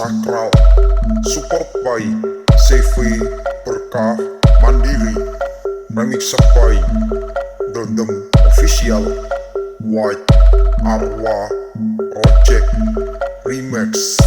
Sakral, support by CV Berkah Mandiri, Remixer by Dendem Official, White Arwa Project Remix.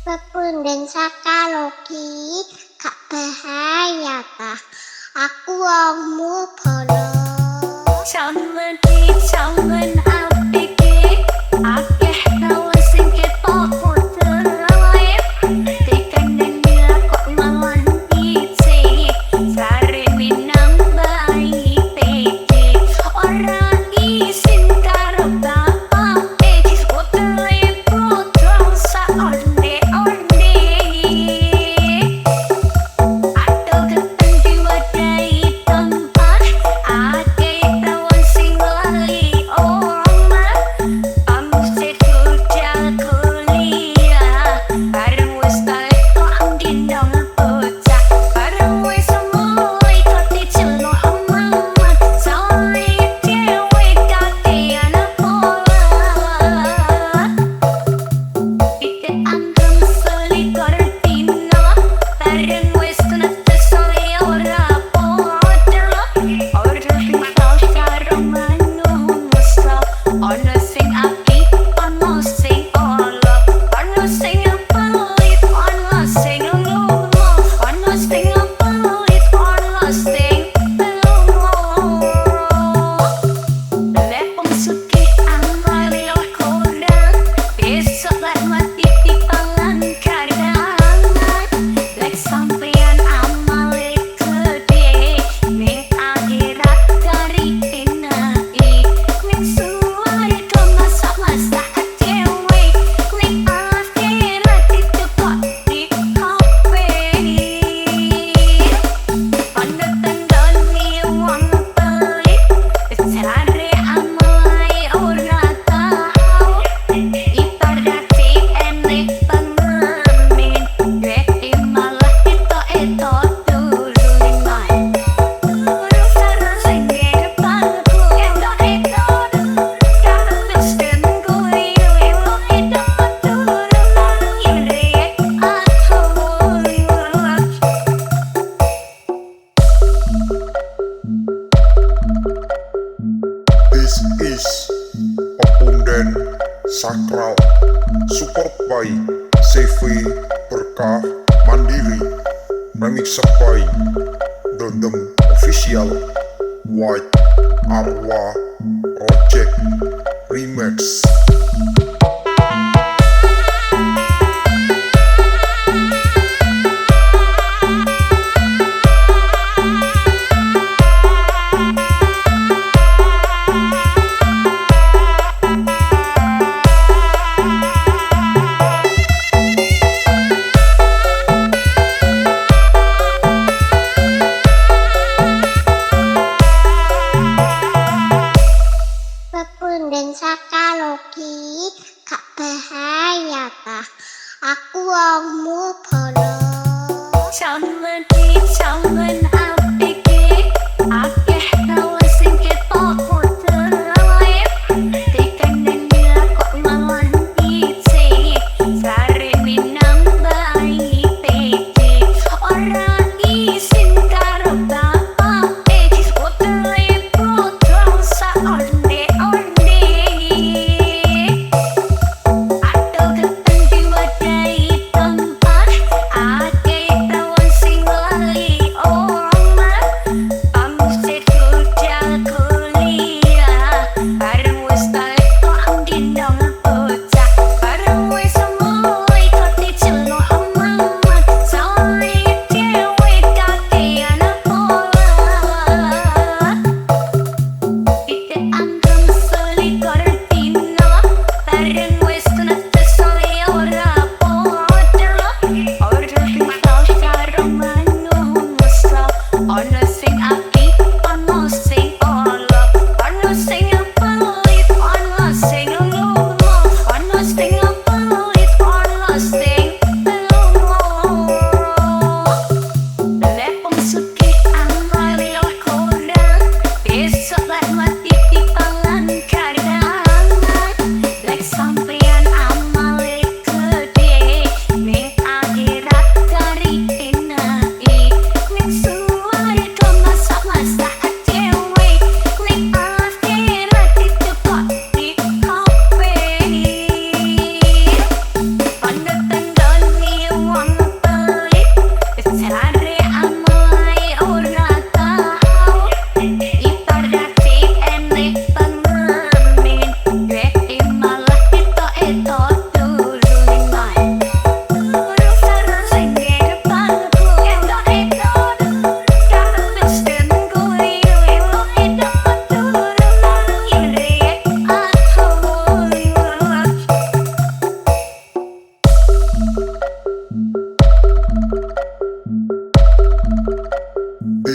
Pepunden Sakral gak bahaya ta? Aku wongmu bolos. Jangan apike akeh kawan sing ketok terlaip. Dikandeng kok malah icik. Sare minang bayi pede. Ora isin karo bapake. Utele potong saonde. This is Pepunden Sakral, support by CV Berkah Mandiri, Remixer by Dendem Official, White Arwa Project Remix. Pepunden Sakral gak bahaya ta? Aku wongmu bolos. Jangan apike akeh kawan sing ketok terlaip. Dikandeng kok malah icik. Sare minang bayi pede. Ora isin karo bapake. Utele potong saonde. Sing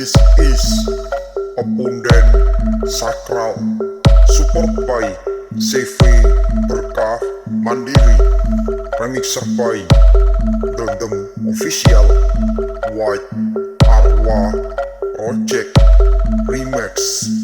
This is Pepunden Sakral, support by CV Berkah Mandiri, Remixer by Dendem Official, White Arwa Project Remix.